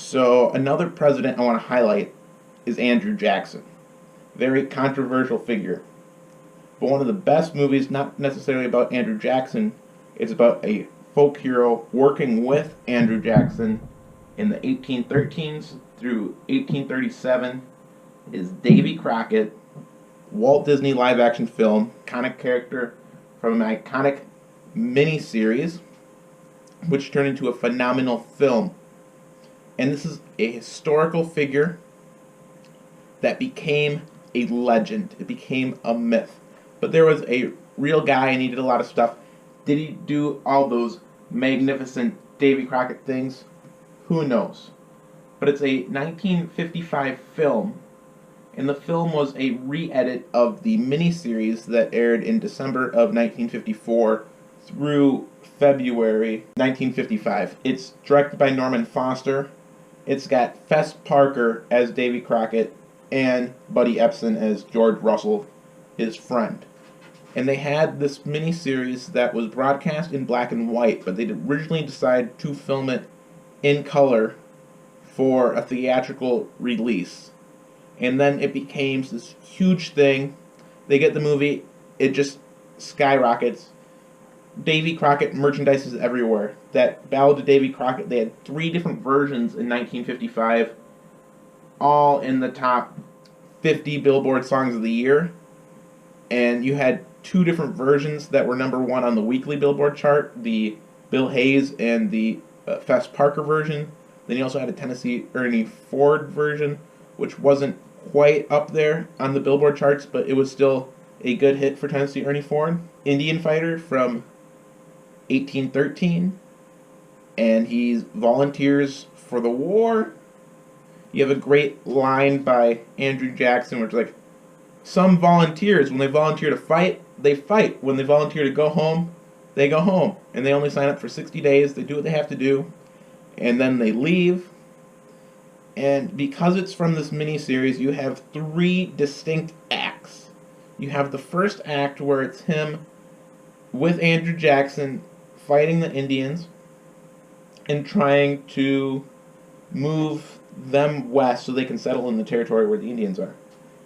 So another president I want to highlight is Andrew Jackson. Very controversial figure. But one of the best movies, not necessarily about Andrew Jackson, it's about a folk hero working with Andrew Jackson in the 1813s through 1837, is Davy Crockett, Walt Disney live action film, iconic character from an iconic miniseries, which turned into a phenomenal film. And this is a historical figure that became a legend. It became a myth. But there was a real guy and he did a lot of stuff. Did he do all those magnificent Davy Crockett things? Who knows? But it's a 1955 film, and the film was a re-edit of the miniseries that aired in December of 1954 through February 1955. It's directed by Norman Foster. It's got Fess Parker as Davy Crockett and Buddy Epson as George Russell, his friend. And they had this miniseries that was broadcast in black and white, but they originally decided to film it in color for a theatrical release. And then it became this huge thing. They get the movie, it just skyrockets. Davy Crockett merchandise is everywhere. That Ballad of Davy Crockett, they had 3 different versions in 1955, all in the top 50 Billboard songs of the year. And you had 2 different versions that were number 1 on the weekly Billboard chart, the Bill Hayes and the Fess Parker version. Then you also had a Tennessee Ernie Ford version, which wasn't quite up there on the Billboard charts, but it was still a good hit for Tennessee Ernie Ford. Indian fighter from 1813, and he volunteers for the war. You have a great line by Andrew Jackson, which is like, some volunteers, when they volunteer to fight, they fight. When they volunteer to go home, they go home. And they only sign up for 60 days. They do what they have to do. And then they leave. And because it's from this miniseries, you have 3 distinct acts. You have the first act where it's him with Andrew Jackson fighting the Indians and trying to move them west so they can settle in the territory where the Indians are.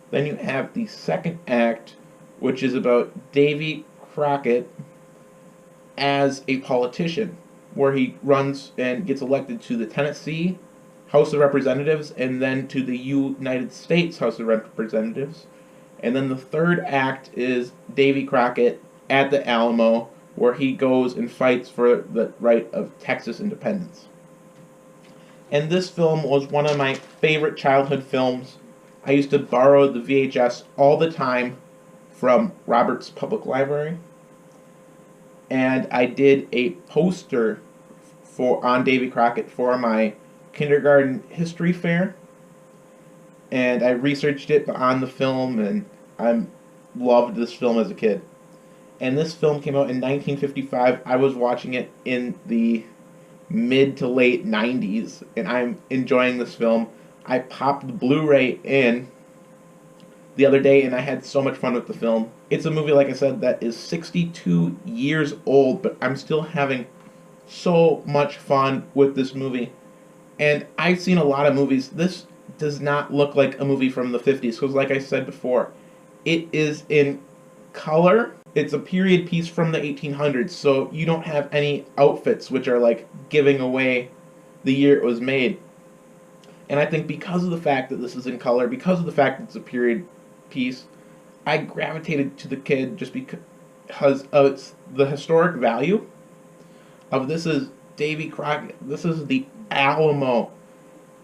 Then you have the second act, which is about Davy Crockett as a politician, where he runs and gets elected to the Tennessee House of Representatives and then to the United States House of Representatives. And then the third act is Davy Crockett at the Alamo, where he goes and fights for the right of Texas independence. And this film was one of my favorite childhood films. I used to borrow the VHS all the time from Robert's Public Library. And I did a poster on Davy Crockett for my kindergarten history fair. And I researched it on the film, and I loved this film as a kid. And this film came out in 1955. I was watching it in the mid to late 90s, and I'm enjoying this film. I popped the Blu-ray in the other day, and I had so much fun with the film. It's a movie, like I said, that is 62 years old, but I'm still having so much fun with this movie. And I've seen a lot of movies. This does not look like a movie from the 50s, because like I said before, it is in color. It's a period piece from the 1800s, so you don't have any outfits which are like giving away the year it was made. And I think because of the fact that this is in color, because of the fact that it's a period piece, I gravitated to the kid just because of the historic value of this is Davy Crockett. This is the Alamo.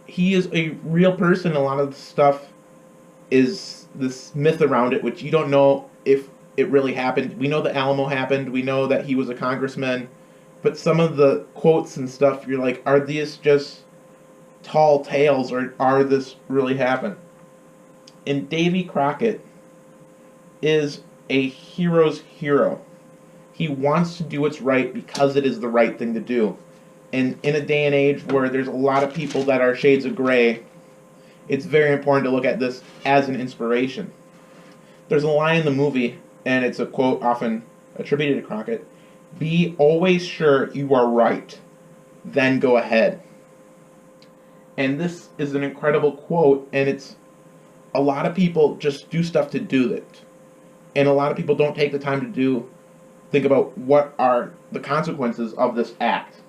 He is a real person. A lot of the stuff is this myth around it, which you don't know if it really happened. We know the Alamo happened. We know that he was a congressman. But some of the quotes and stuff, you're like, are these just tall tales, or are this really happen? And Davy Crockett is a hero's hero. He wants to do what's right because it is the right thing to do. And in a day and age where there's a lot of people that are shades of gray, it's very important to look at this as an inspiration. There's a line in the movie, and it's a quote often attributed to Crockett: "Be always sure you are right, then go ahead." And this is an incredible quote, and it's a lot of people just do stuff to do it. And a lot of people don't take the time to think about what are the consequences of this act.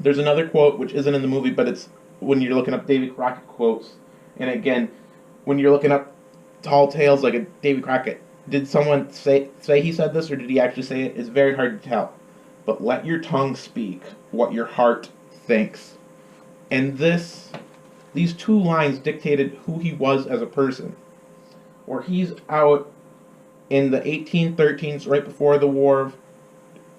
There's another quote which isn't in the movie, but it's when you're looking up Davy Crockett quotes. And again, when you're looking up tall tales like a Davy Crockett, did someone say he said this, or did he actually say it? It's very hard to tell. But let your tongue speak what your heart thinks. And these two lines dictated who he was as a person. Where he's out in the 1813s, right before the war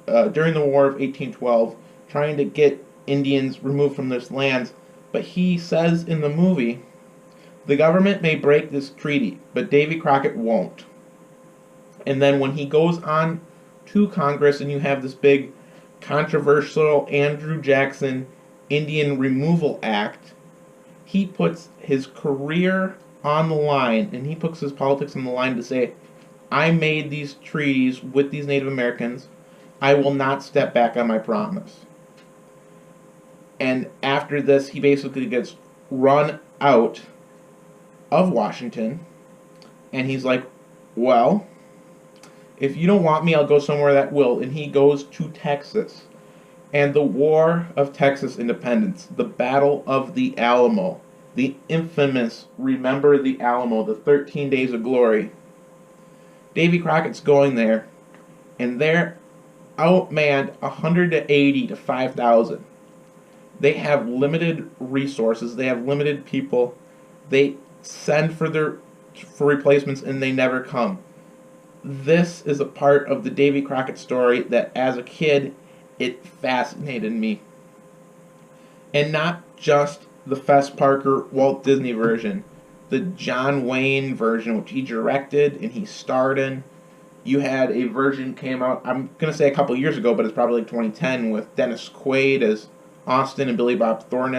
during the War of 1812, trying to get Indians removed from their lands. But he says in the movie, the government may break this treaty, but Davy Crockett won't. And then when he goes on to Congress and you have this big controversial Andrew Jackson Indian Removal Act, he puts his career on the line, and he puts his politics on the line to say, I made these treaties with these Native Americans. I will not step back on my promise. And after this, he basically gets run out of Washington, and he's like, well, if you don't want me, I'll go somewhere that will. And he goes to Texas. And the War of Texas Independence, the Battle of the Alamo, the infamous Remember the Alamo, the 13 Days of Glory. Davy Crockett's going there, and they're outmanned 180 to 5,000. They have limited resources. They have limited people. They send for replacements, and they never come. This is a part of the Davy Crockett story that, as a kid, it fascinated me. And not just the Fess Parker Walt Disney version, the John Wayne version, which he directed and he starred in. You had a version came out, I'm going to say a couple years ago, but it's probably like 2010, with Dennis Quaid as Austin and Billy Bob Thornton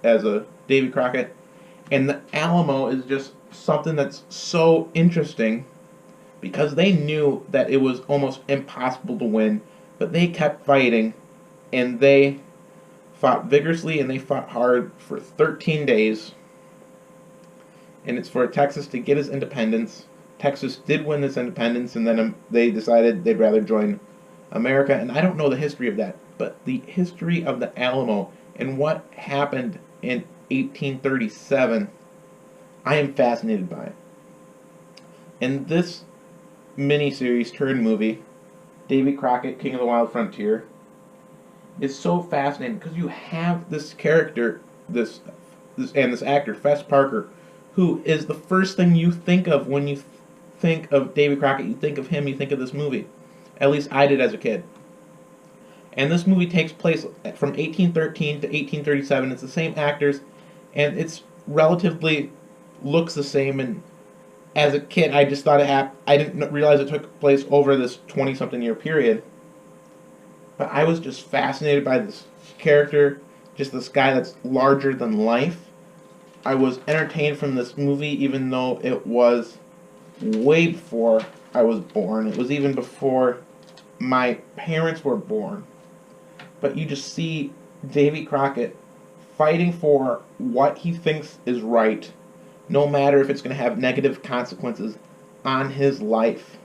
as a Davy Crockett. And the Alamo is just something that's so interesting because they knew that it was almost impossible to win, but they kept fighting, and they fought vigorously, and they fought hard for 13 days. And it's for Texas to get its independence. Texas did win this independence, and then they decided they'd rather join America. And I don't know the history of that, but the history of the Alamo and what happened in 1837, I am fascinated by it. And this miniseries turned movie, Davy Crockett, King of the Wild Frontier, is so fascinating because you have this character, this actor, Fess Parker, who is the first thing you think of when you think of Davy Crockett. You think of him, you think of this movie. At least I did as a kid. And this movie takes place from 1813 to 1837. It's the same actors, and it's relatively looks the same. And as a kid, I just thought I didn't realize it took place over this 20-something year period. But I was just fascinated by this character, just this guy that's larger than life. I was entertained from this movie, even though it was way before I was born. It was even before my parents were born. But you just see Davy Crockett fighting for what he thinks is right, no matter if it's going to have negative consequences on his life.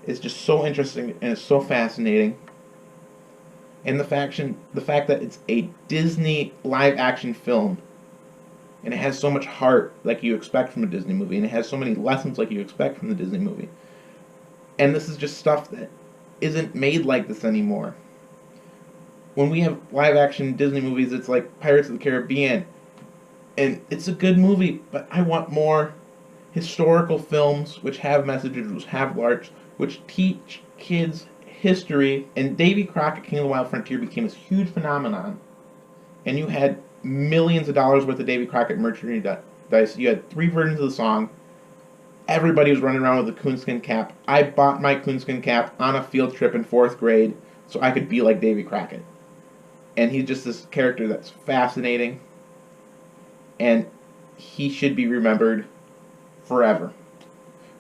It's just so interesting, and it's so fascinating. And the fact that it's a Disney live-action film, and it has so much heart like you expect from a Disney movie, and it has so many lessons like you expect from the Disney movie. And this is just stuff that isn't made like this anymore. When we have live-action Disney movies, it's like Pirates of the Caribbean, and it's a good movie, but I want more historical films which have messages, which have large, which teach kids history. And Davy Crockett, King of the Wild Frontier, became this huge phenomenon, and you had millions of dollars worth of Davy Crockett merchandise. You had 3 versions of the song. Everybody was running around with a coonskin cap. I bought my coonskin cap on a field trip in 4th grade so I could be like Davy Crockett. And he's just this character that's fascinating, and he should be remembered forever.